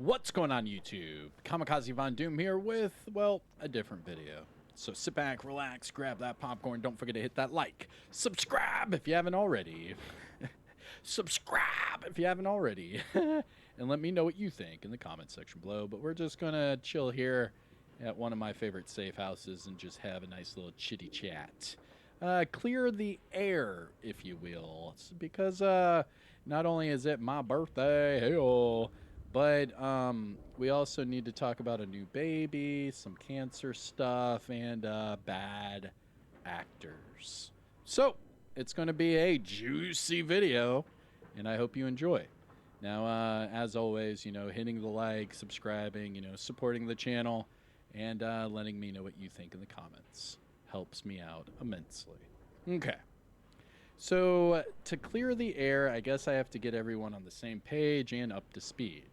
What's going on YouTube? KamikazeVonDooM here with, well, a different video. So sit back, relax, grab that popcorn, don't forget to hit that like. Subscribe if you haven't already. Subscribe if you haven't already. And let me know what you think in the comment section below. But we're just gonna chill here at one of my favorite safe houses and just have a nice little chitty chat. Clear the air, if you will. It's because not only is it my birthday, hey-oh, but we also need to talk about a new baby, some cancer stuff, and bad actors. So it's going to be a juicy video, and I hope you enjoy. Now, as always, hitting the like, subscribing, supporting the channel, and letting me know what you think in the comments helps me out immensely. Okay. So to clear the air, I guess I have to get everyone on the same page and up to speed.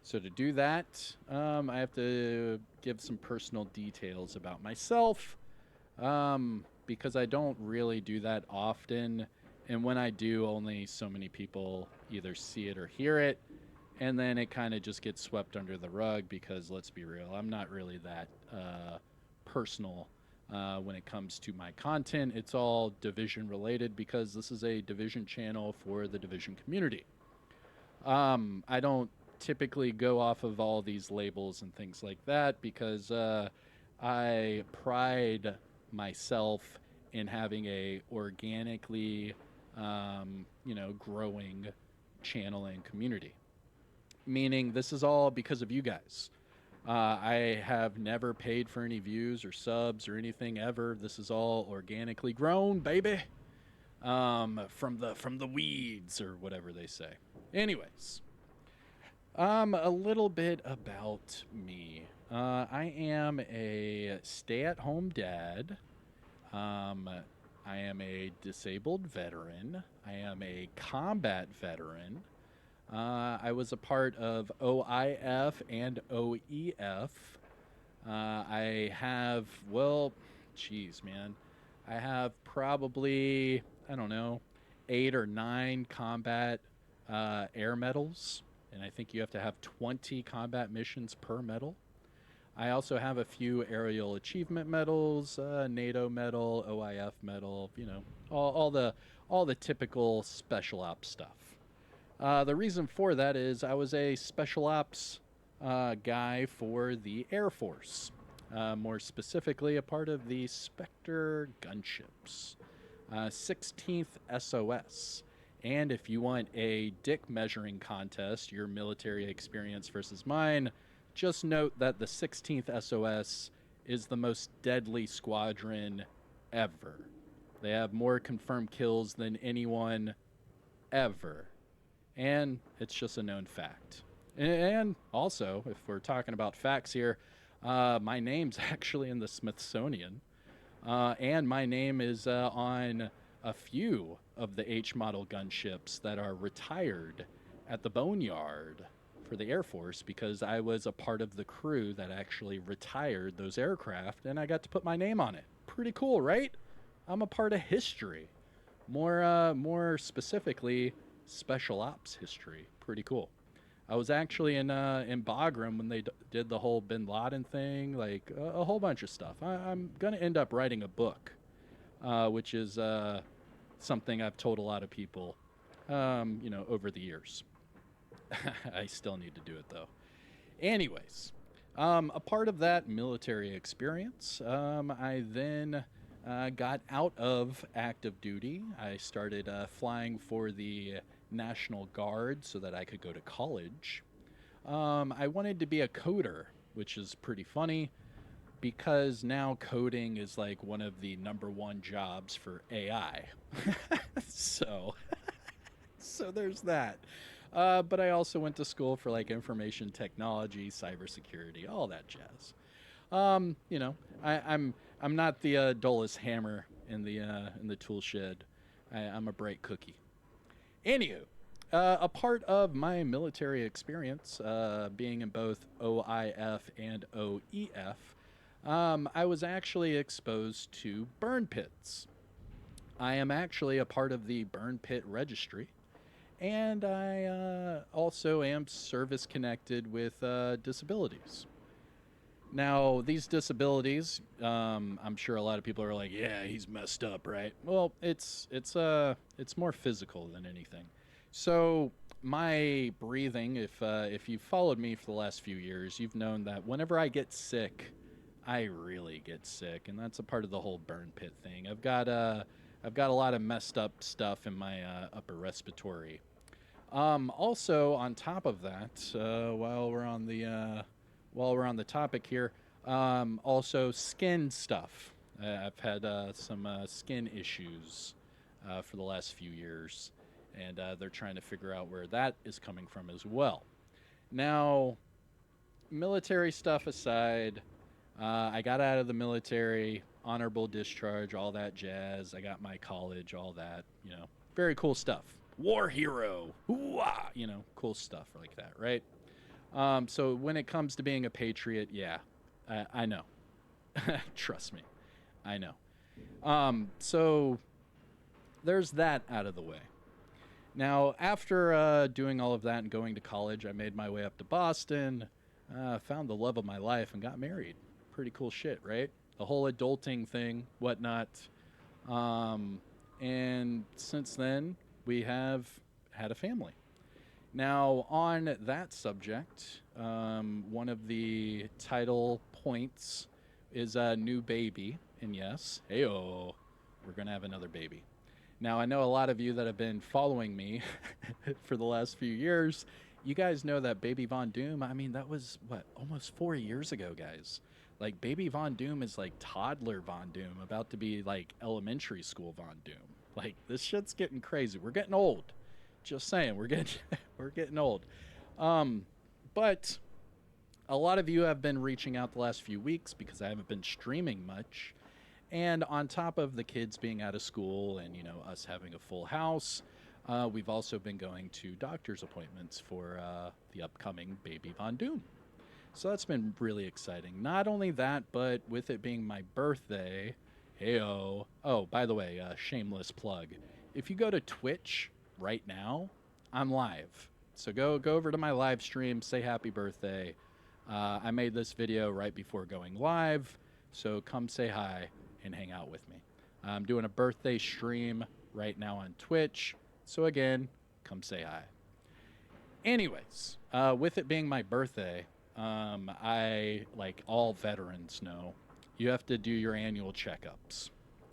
So to do that, I have to give some personal details about myself, because I don't really do that often. And when I do, only so many people either see it or hear it. And then it kind of just gets swept under the rug because, let's be real, I'm not really that personal when it comes to my content. It's all Division related because this is a Division channel for the Division community. I don't typically go off of all these labels and things like that because I pride myself in having a organically growing channel and community, meaning this is all because of you guys. I have never paid for any views or subs or anything ever. This is all organically grown, baby, from the weeds or whatever they say. Anyways, a little bit about me. I am a stay-at-home dad. I am a disabled veteran. I am a combat veteran. I was a part of OIF and OEF. I have, well, geez, man. I have probably, I don't know, 8 or 9 combat air medals. And I think you have to have 20 combat missions per medal. I also have a few aerial achievement medals, NATO medal, OIF medal, all the typical special ops stuff. The reason for that is I was a special ops guy for the Air Force, more specifically a part of the Spectre gunships, 16th SOS. And if you want a dick measuring contest, your military experience versus mine, just note that the 16th SOS is the most deadly squadron ever. They have more confirmed kills than anyone ever. And it's just a known fact. And also, if we're talking about facts here, my name's actually in the Smithsonian. And my name is on a few of the H model gunships that are retired at the Boneyard for the Air Force because I was a part of the crew that actually retired those aircraft and I got to put my name on it. Pretty cool, right? I'm a part of history. More specifically, special ops history. Pretty cool. I was actually in Bagram when they did the whole Bin Laden thing, like a whole bunch of stuff. I'm going to end up writing a book, which is something I've told a lot of people, over the years. I still need to do it, though. Anyways, a part of that military experience, I then got out of active duty. I started flying for the National Guard so that I could go to college. I wanted to be a coder, which is pretty funny because now coding is like one of the #1 jobs for AI. So there's that. But I also went to school for like information technology, cybersecurity, all that jazz. I'm not the dullest hammer in the tool shed. I'm a bright cookie. Anywho, a part of my military experience, being in both OIF and OEF, I was actually exposed to burn pits. I am actually a part of the burn pit registry, and I also am service connected with disabilities. Now, these disabilities, I'm sure a lot of people are like, "Yeah, he's messed up, right?" Well, it's more physical than anything. So, my breathing, if you've followed me for the last few years, you've known that whenever I get sick, I really get sick, and that's a part of the whole burn pit thing. I've got a lot of messed up stuff in my upper respiratory. Also, on top of that, while we're on the topic here, also skin stuff. I've had some skin issues for the last few years, and they're trying to figure out where that is coming from as well. Now, military stuff aside, I got out of the military, honorable discharge, all that jazz. I got my college, all that, very cool stuff. War hero, hoo-ah, cool stuff like that, right? So when it comes to being a patriot, yeah, I know. Trust me, I know. So there's that out of the way. Now, after doing all of that and going to college, I made my way up to Boston, found the love of my life, and got married. Pretty cool shit, right? The whole adulting thing, whatnot. And since then, we have had a family. Now, on that subject, one of the title points is a new baby. And yes, heyo, we're going to have another baby. Now, I know a lot of you that have been following me for the last few years, you guys know that Baby Von Doom, I mean, that was, what, almost 4 years ago, guys. Like, Baby Von Doom is like toddler Von Doom, about to be like elementary school Von Doom. Like, this shit's getting crazy. We're getting old. Just saying, we're getting we're getting old. But a lot of you have been reaching out the last few weeks because I haven't been streaming much. And on top of the kids being out of school and, us having a full house, we've also been going to doctor's appointments for the upcoming Baby Von Doom. So that's been really exciting. Not only that, but with it being my birthday, heyo. Oh, by the way, shameless plug. If you go to Twitch right now, I'm live. So go over to my live stream, say happy birthday. I made this video right before going live, so come say hi and hang out with me. I'm doing a birthday stream right now on Twitch, so again, come say hi. Anyways, with it being my birthday, I, like all veterans know, you have to do your annual checkups.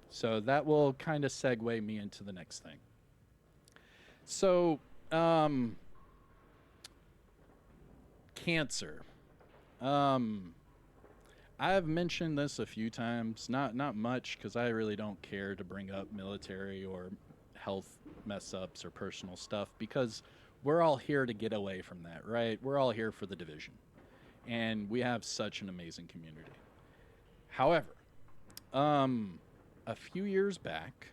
So that will kind of segue me into the next thing. So, cancer. I've mentioned this a few times, not much, because I really don't care to bring up military or health mess ups or personal stuff, because we're all here to get away from that, right? We're all here for the division, and we have such an amazing community. However, a few years back,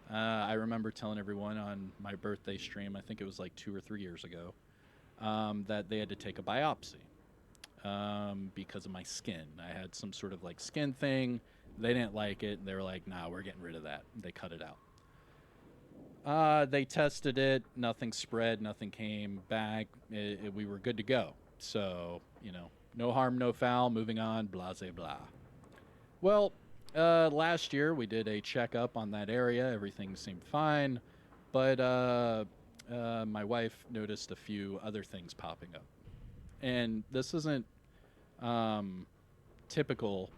I remember telling everyone on my birthday stream, I think it was like 2 or 3 years ago, that they had to take a biopsy because of my skin. I had some sort of like skin thing. They didn't like it. And they were like, nah, we're getting rid of that. They cut it out. They tested it. Nothing spread. Nothing came back. We were good to go. So, no harm, no foul. Moving on. Blah, blah, blah. Well, last year we did a checkup on that area. Everything seemed fine. But my wife noticed a few other things popping up. And this isn't typical,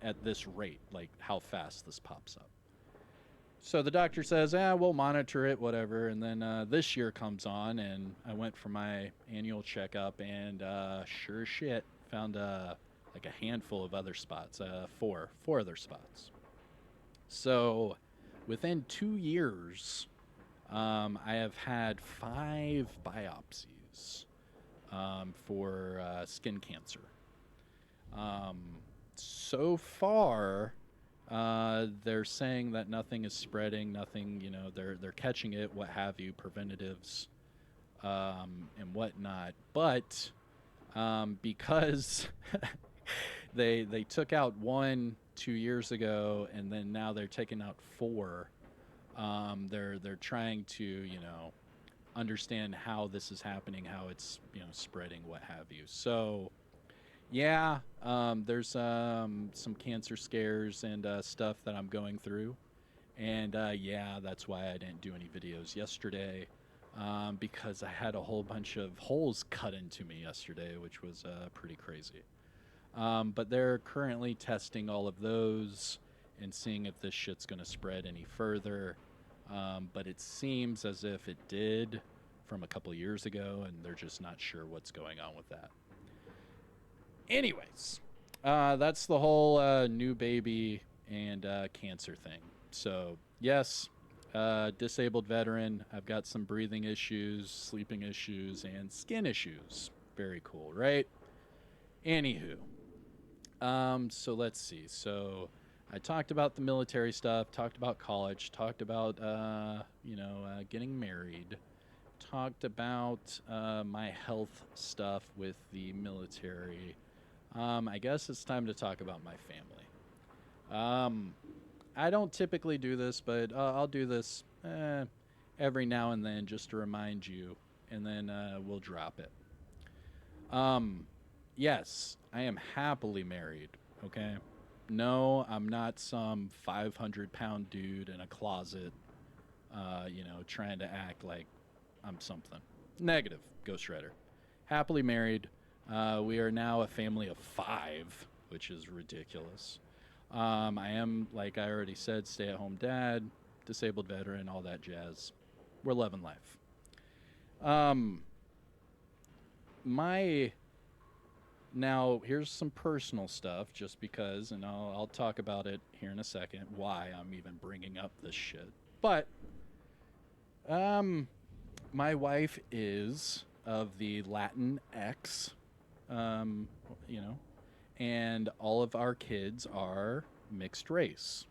at this rate, like how fast this pops up. So the doctor says, we'll monitor it, whatever. And then this year comes on, and I went for my annual checkup, and sure as shit, found like a handful of other spots, four other spots. So within 2 years, I have had 5 biopsies for skin cancer. So far, they're saying that nothing is spreading, nothing, they're catching it, what have you, preventatives, and whatnot. But because they took out 1 2 years ago, and then now they're taking out 4, They're trying to, understand how this is happening, how it's, spreading, what have you. So yeah, there's some cancer scares and stuff that I'm going through. And yeah, that's why I didn't do any videos yesterday, because I had a whole bunch of holes cut into me yesterday, which was pretty crazy. But they're currently testing all of those and seeing if this shit's going to spread any further. But it seems as if it did from a couple years ago, and they're just not sure what's going on with that. Anyways, that's the whole new baby and cancer thing. So, yes, disabled veteran. I've got some breathing issues, sleeping issues, and skin issues. Very cool, right? Anywho, so let's see. So, I talked about the military stuff, talked about college, talked about, getting married, talked about my health stuff with the military. I guess it's time to talk about my family. I don't typically do this, but I'll do this every now and then just to remind you, and then we'll drop it. Yes, I am happily married, okay? No, I'm not some 500-pound dude in a closet, trying to act like I'm something. Negative, Ghost Rider. Happily married. We are now a family of 5, which is ridiculous. I am, like I already said, stay-at-home dad, disabled veteran, all that jazz. We're loving life. My Now here's some personal stuff, just because, and I'll talk about it here in a second. Why I'm even bringing up this shit, but my wife is of the Latin X, um, you know, and all of our kids are mixed race.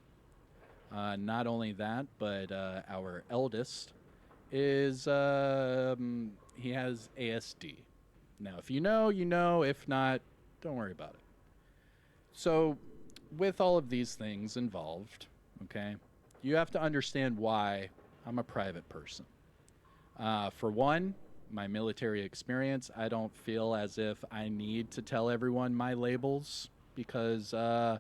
Not only that, but our eldest is he has ASD. Now, if you know, you know. If not, don't worry about it. So, with all of these things involved, okay, you have to understand why I'm a private person. For one, my military experience, I don't feel as if I need to tell everyone my labels, because I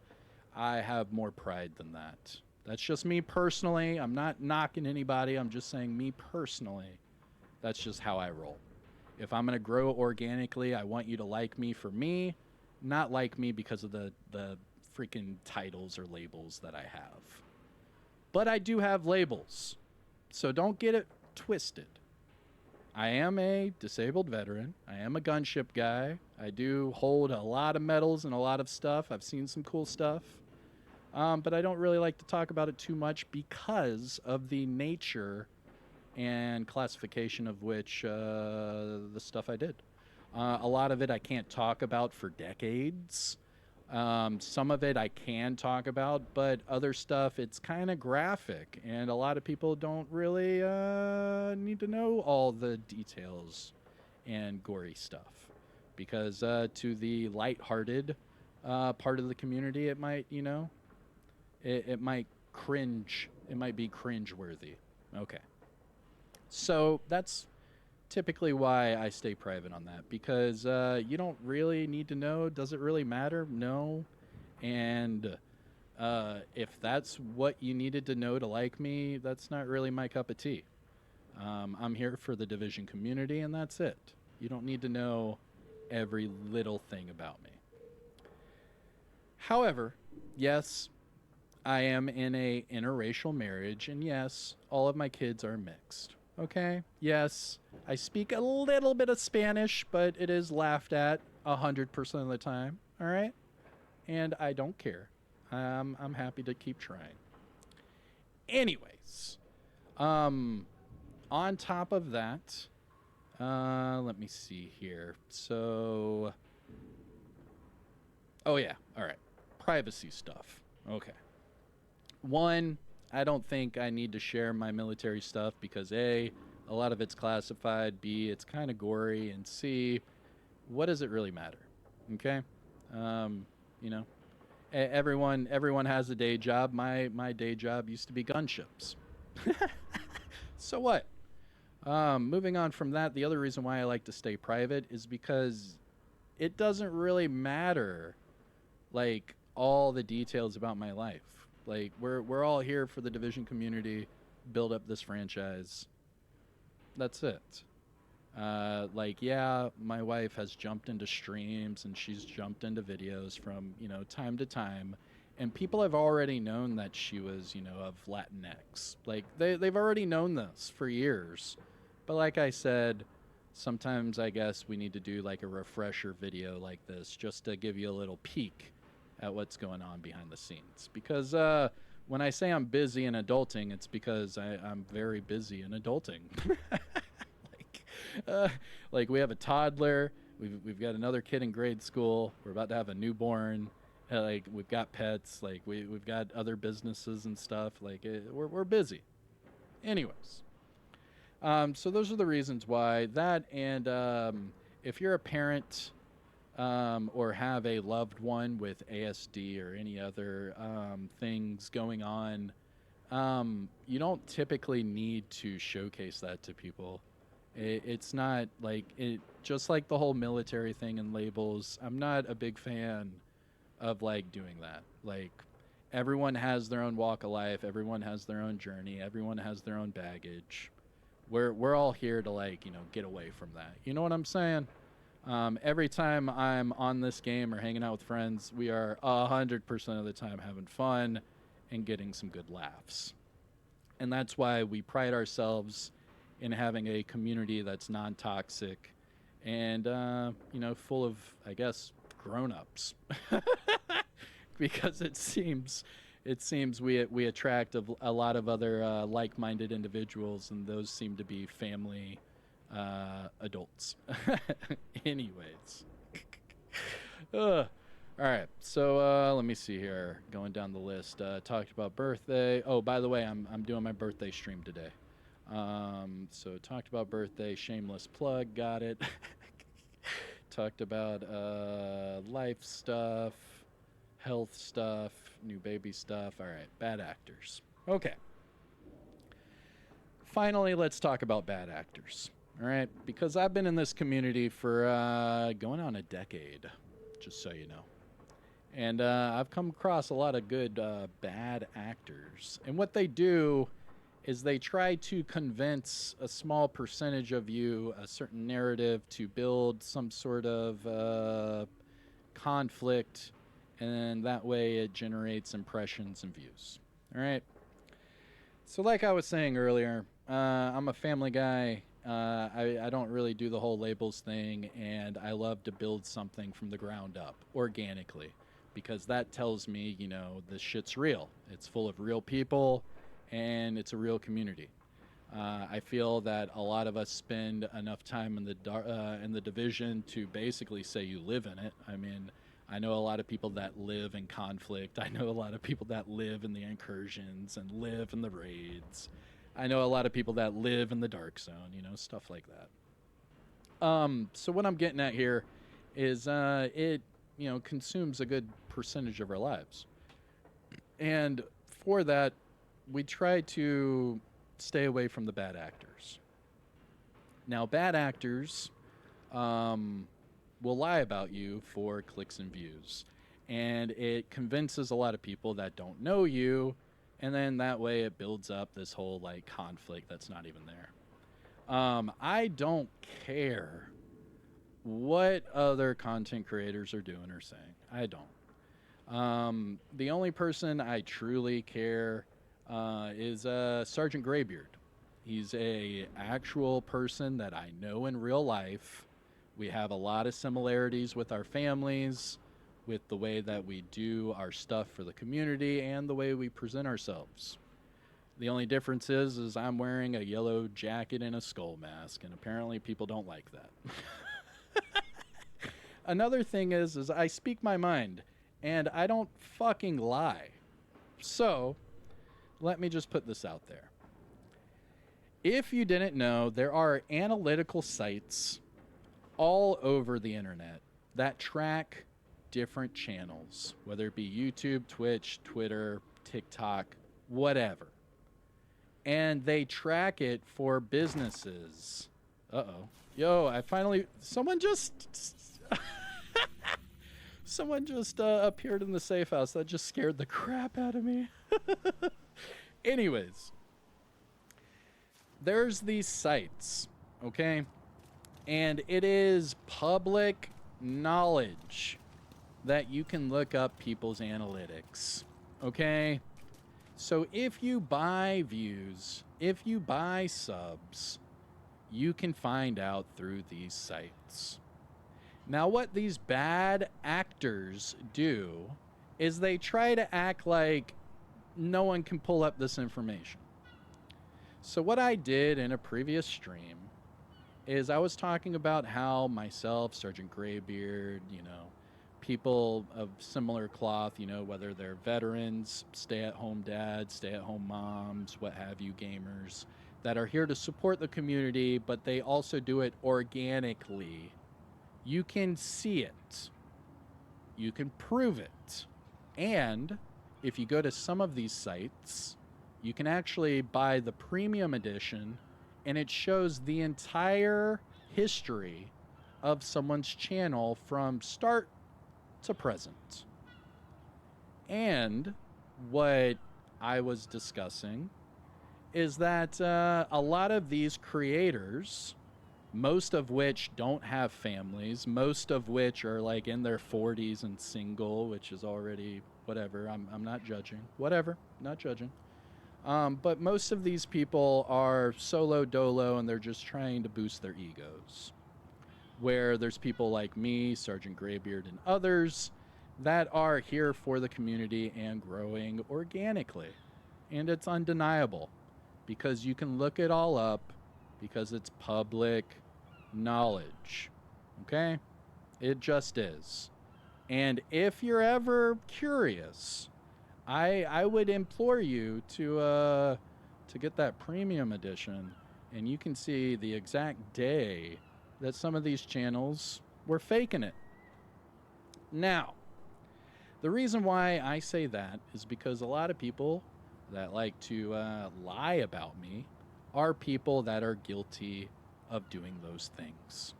have more pride than that. That's just me personally. I'm not knocking anybody. I'm just saying, me personally, that's just how I roll. If I'm going to grow organically, I want you to like me for me, not like me because of the freaking titles or labels that I have. But I do have labels, so don't get it twisted. I am a disabled veteran. I am a gunship guy. I do hold a lot of medals and a lot of stuff. I've seen some cool stuff. But I don't really like to talk about it too much because of the nature and classification of which the stuff I did. A lot of it I can't talk about for decades. Some of it I can talk about, but other stuff, it's kind of graphic, and a lot of people don't really need to know all the details and gory stuff. Because to the lighthearted part of the community, it might, it might cringe. It might be cringe-worthy. Okay. So that's typically why I stay private on that, because you don't really need to know. Does it really matter? No. And if that's what you needed to know to like me, that's not really my cup of tea. I'm here for the division community, and that's it. You don't need to know every little thing about me. However, yes, I am in a interracial marriage, and yes, all of my kids are mixed. Okay? Yes, I speak a little bit of Spanish, but it is laughed at 100% of the time. All right? And I don't care. I'm happy to keep trying. Anyways, on top of that, let me see here. So, oh yeah, all right. Privacy stuff. Okay. One, I don't think I need to share my military stuff because A, a lot of it's classified, B, it's kind of gory, and C, what does it really matter? Okay? You know, everyone has a day job. My day job used to be gunships. So what? Moving on from that, the other reason why I like to stay private is because it doesn't really matter, like, all the details about my life. Like, we're all here for the Division community, build up this franchise. That's it. Like, yeah, my wife has jumped into streams and she's jumped into videos from, time to time. And people have already known that she was, of Latinx. Like, they've already known this for years. But like I said, sometimes I guess we need to do like a refresher video like this just to give you a little peek at what's going on behind the scenes. Because when I say I'm busy in adulting, it's because I'm very busy in adulting. uh, like we have a toddler, we've got another kid in grade school, we're about to have a newborn, like we've got pets, like we've got other businesses and stuff. Like we're busy. Anyways, so those are the reasons why that, and if you're a parent or have a loved one with ASD or any other things going on, you don't typically need to showcase that to people. It's not like it, just like the whole military thing and labels. I'm not a big fan of like doing that. Like everyone has their own walk of life, everyone has their own journey, everyone has their own baggage. We're all here to like, get away from that. You know what I'm saying? Every time I'm on this game or hanging out with friends, we are 100% of the time having fun and getting some good laughs. And that's why we pride ourselves in having a community that's non-toxic and full of, I guess, grown-ups. Because it seems we attract a lot of other like-minded individuals, and those seem to be family adults. Anyways. All right, so let me see here. Going down the list, talked about birthday. Oh, by the way, I'm doing my birthday stream today. So talked about birthday, shameless plug, got it. Talked about life stuff, health stuff, new baby stuff. All right, bad actors. Okay. Finally, let's talk about bad actors. All right, because I've been in this community for going on a decade, just so you know. And I've come across a lot of good bad actors. And what they do is they try to convince a small percentage of you a certain narrative to build some sort of conflict, and that way it generates impressions and views. All right. So like I was saying earlier, I'm a family guy. I don't really do the whole labels thing, and I love to build something from the ground up organically, because that tells me, this shit's real. It's full of real people, and it's a real community. I feel that a lot of us spend enough time in the division to basically say you live in it. I mean, I know a lot of people that live in conflict. I know a lot of people that live in the incursions and live in the raids. I know a lot of people that live in the dark zone, stuff like that. So what I'm getting at here is it, consumes a good percentage of our lives. And for that, we try to stay away from the bad actors. Now, bad actors will lie about you for clicks and views. And it convinces a lot of people that don't know you, and then that way it builds up this whole like conflict that's not even there. I don't care what other content creators are doing or saying. I don't. The only person I truly care is Sergeant Graybeard. He's a actual person that I know in real life. We have a lot of similarities with our families, with the way that we do our stuff for the community, and the way we present ourselves. The only difference is I'm wearing a yellow jacket and a skull mask, and apparently people don't like that. Another thing is I speak my mind, and I don't fucking lie. So, let me just put this out there. If you didn't know, there are analytical sites all over the internet that track different channels, whether it be YouTube, Twitch, Twitter, TikTok, whatever. and they track it for businesses. Uh-oh. Yo, I finally someone just appeared in the safe house. That just scared the crap out of me. Anyways, there's these sites, okay? And it is public knowledge that you can look up people's analytics, okay? So if you buy views, if you buy subs, you can find out through these sites. Now, what these bad actors do is they try to act like no one can pull up this information. So what I did in a previous stream is I was talking about how myself, Sergeant Graybeard, people of similar cloth, whether they're veterans, stay-at-home dads, stay-at-home moms, what have you, gamers, that are here to support the community, but they also do it organically. You can see it. You can prove it. And if you go to some of these sites, you can actually buy the premium edition, and it shows the entire history of someone's channel from start to present. And what I was discussing is that a lot of these creators, most of which don't have families, most of which are like in their 40s and single, which is already whatever. I'm not judging. Whatever, not judging. But most of these people are solo dolo, and they're just trying to boost their egos. Where there's people like me, Sergeant Graybeard, and others that are here for the community and growing organically. And it's undeniable because you can look it all up because it's public knowledge. Okay? It just is. And if you're ever curious, I would implore you to get that premium edition, and you can see the exact day that some of these channels were faking it. Now, the reason why I say that is because a lot of people that like to lie about me are people that are guilty of doing those things.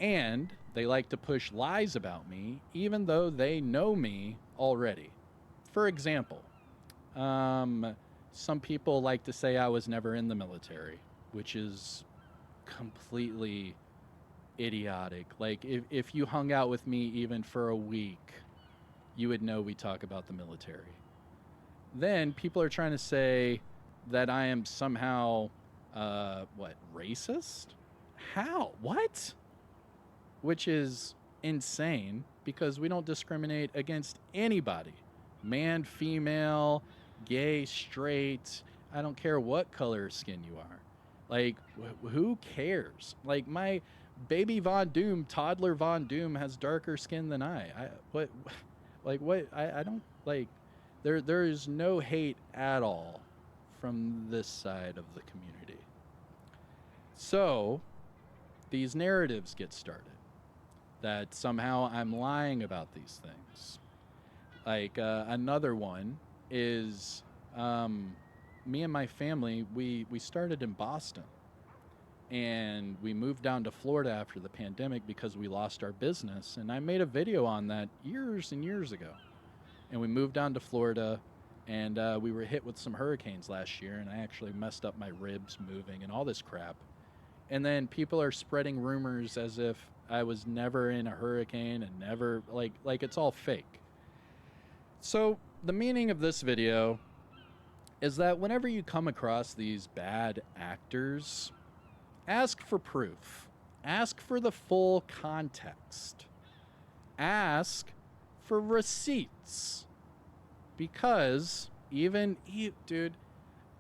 And they like to push lies about me even though they know me already. For example, some people like to say I was never in the military, which is completely idiotic. Like, if you hung out with me even for a week, you would know we talk about the military. Then people are trying to say that I am somehow, racist? How? What? Which is insane because we don't discriminate against anybody. Man, female, gay, straight, I don't care what color skin you are. Like, who cares? Like, my baby VonDooM, toddler VonDooM, has darker skin than I don't, like, there is no hate at all from this side of the community. So, these narratives get started that somehow I'm lying about these things. Like, another one is me and my family, we started in Boston. And we moved down to Florida after the pandemic because we lost our business. And I made a video on that years and years ago. And we moved down to Florida, and we were hit with some hurricanes last year, and I actually messed up my ribs moving and all this crap. And then people are spreading rumors as if I was never in a hurricane and never, like it's all fake. So the meaning of this video is that whenever you come across these bad actors, ask for proof. Ask for the full context. Ask for receipts. Because dude,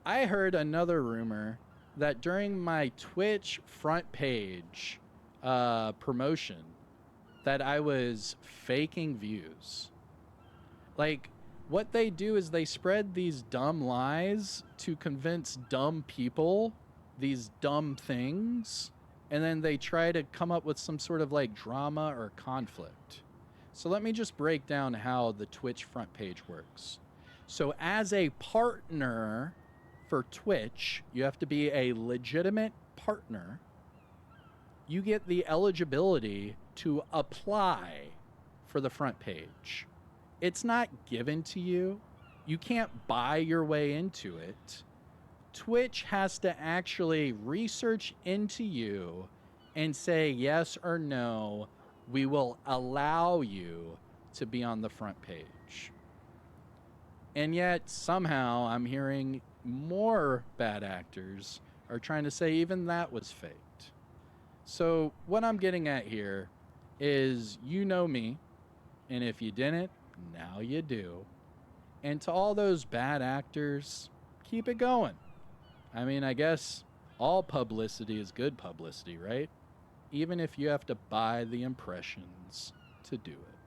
I heard another rumor that during my Twitch front page promotion that I was faking views. Like, what they do is they spread these dumb lies to convince dumb people these dumb things, and then they try to come up with some sort of like drama or conflict. So let me just break down how the Twitch front page works. So as a partner for Twitch, you have to be a legitimate partner. You get the eligibility to apply for the front page. It's not given to you. You can't buy your way into it. Twitch has to actually research into you and say yes or no, we will allow you to be on the front page. And yet somehow I'm hearing more bad actors are trying to say even that was faked. So what I'm getting at here is, you know me, and if you didn't, now you do. And to all those bad actors, keep it going. I mean, I guess all publicity is good publicity, right? Even if you have to buy the impressions to do it.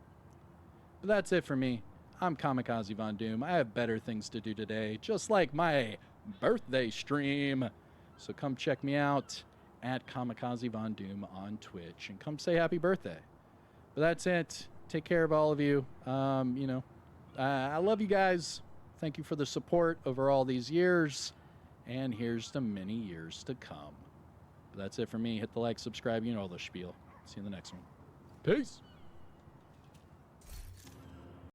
But that's it for me. I'm KamikazeVonDooM. I have better things to do today, just like my birthday stream. So come check me out at KamikazeVonDooM on Twitch and come say happy birthday. But that's it. Take care of all of you. I love you guys. Thank you for the support over all these years. And here's to many years to come. But that's it for me. Hit the like, subscribe, you know all the spiel. See you in the next one. Peace.